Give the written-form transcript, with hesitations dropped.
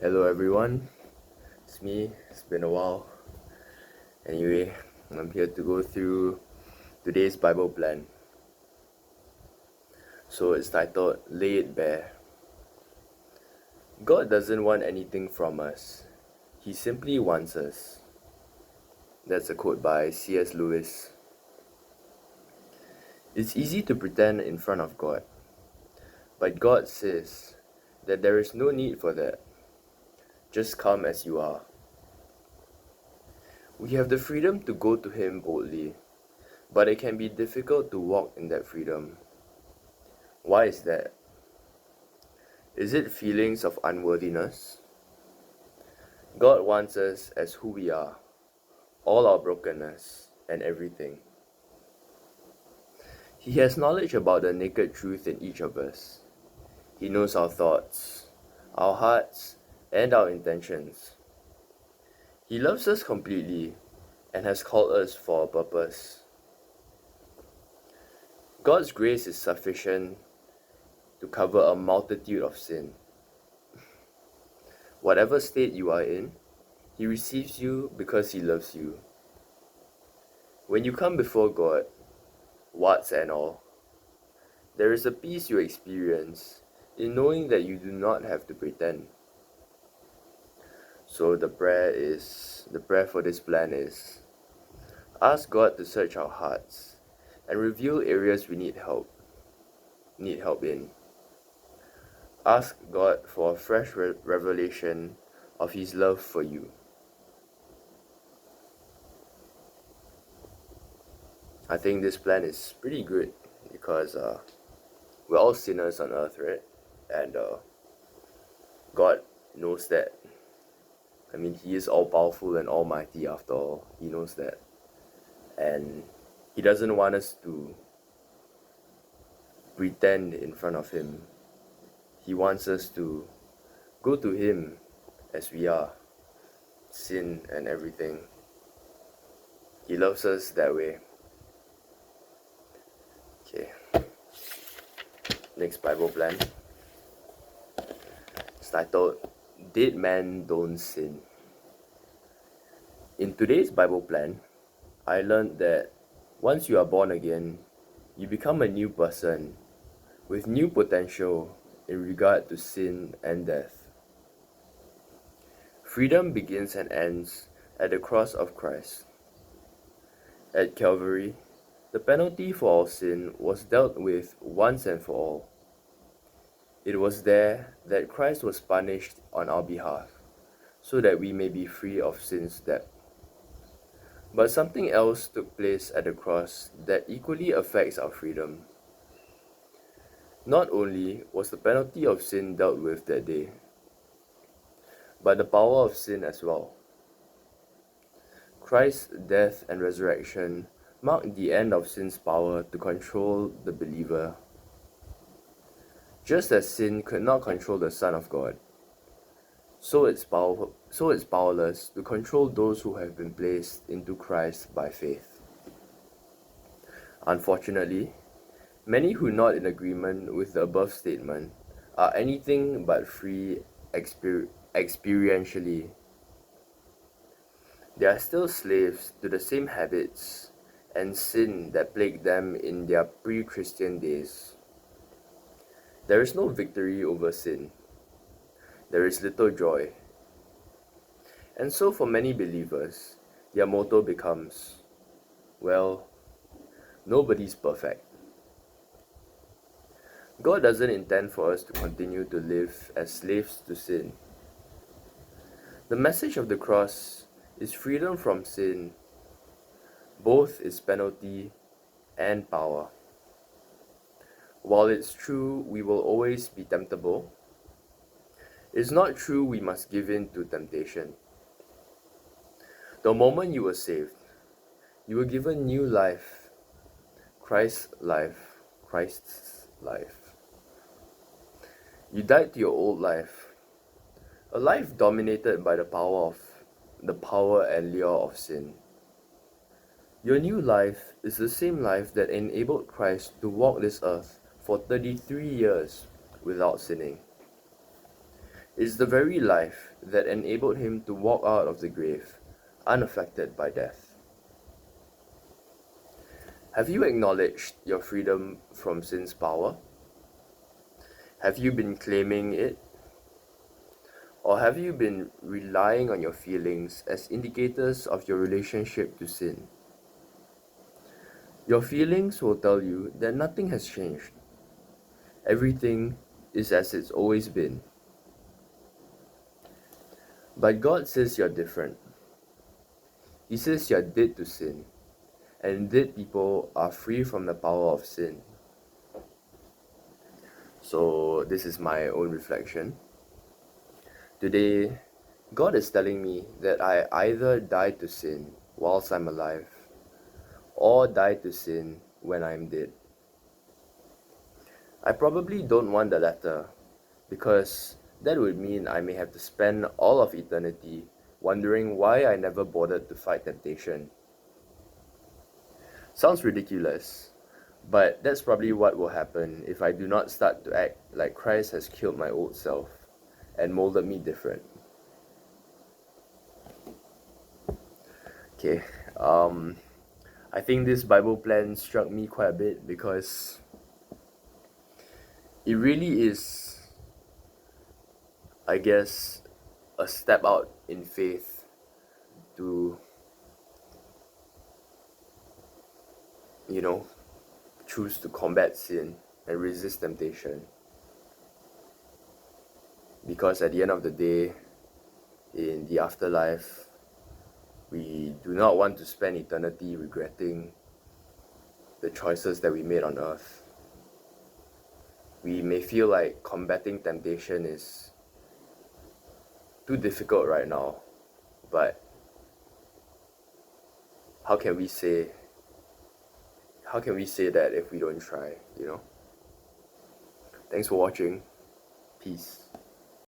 Hello everyone, it's me, it's been a while. Anyway, I'm here to go through today's Bible plan. So it's titled Lay It Bare. God doesn't want anything from us, He simply wants us. That's a quote by C.S. Lewis. It's easy to pretend in front of God, but God says that there is no need for that. Just come as you are. We have the freedom to go to Him boldly, but it can be difficult to walk in that freedom. Why is that? Is it feelings of unworthiness? God wants us as who we are, all our brokenness and everything. He has knowledge about the naked truth in each of us. He knows our thoughts, our hearts, and our intentions. He loves us completely and has called us for a purpose. God's grace is sufficient to cover a multitude of sin. Whatever state you are in, He receives you because He loves you. When you come before God, warts and all, there is a peace you experience in knowing that you do not have to pretend. So the prayer for this plan is, ask God to search our hearts and reveal areas we need help in. Ask God for a fresh revelation of His love for you. I think this plan is pretty good because we're all sinners on earth, right? And God knows that. I mean, He is all powerful and almighty after all. He knows that. And He doesn't want us to pretend in front of Him. He wants us to go to Him as we are, sin and everything. He loves us that way. Okay. Next Bible plan. It's titled Dead Men Don't Sin. In today's Bible plan, I learned that once you are born again, you become a new person with new potential in regard to sin and death. Freedom begins and ends at the cross of Christ. At Calvary, the penalty for all sin was dealt with once and for all. It was there that Christ was punished on our behalf, so that we may be free of sin's debt. But something else took place at the cross that equally affects our freedom. Not only was the penalty of sin dealt with that day, but the power of sin as well. Christ's death and resurrection marked the end of sin's power to control the believer. Just as sin could not control the Son of God, so it's powerless to control those who have been placed into Christ by faith. Unfortunately, many who are not in agreement with the above statement are anything but free experientially. They are still slaves to the same habits and sin that plagued them in their pre-Christian days. There is no victory over sin. There is little joy. And so for many believers, their motto becomes, well, nobody's perfect. God doesn't intend for us to continue to live as slaves to sin. The message of the cross is freedom from sin. Both its penalty and power. While it's true we will always be temptable, it's not true we must give in to temptation. The moment you were saved, you were given new life, Christ's life. You died to your old life, a life dominated by the power and lure of sin. Your new life is the same life that enabled Christ to walk this earth for 33 years without sinning. is the very life that enabled him to walk out of the grave unaffected by death. Have you acknowledged your freedom from sin's power? Have you been claiming it? Or have you been relying on your feelings as indicators of your relationship to sin? Your feelings will tell you that nothing has changed. Everything is as it's always been. But God says you're different. He says you're dead to sin, and dead people are free from the power of sin. So this is my own reflection. Today, God is telling me that I either die to sin whilst I'm alive, or die to sin when I'm dead. I probably don't want the latter, because that would mean I may have to spend all of eternity wondering why I never bothered to fight temptation. Sounds ridiculous, but that's probably what will happen if I do not start to act like Christ has killed my old self and molded me different. Okay, I think this Bible plan struck me quite a bit because it really is, I guess, a step out in faith to, choose to combat sin and resist temptation. Because at the end of the day, in the afterlife, we do not want to spend eternity regretting the choices that we made on earth. We may feel like combating temptation is too difficult right now, but how can we say that if we don't try, Thanks for watching. Peace.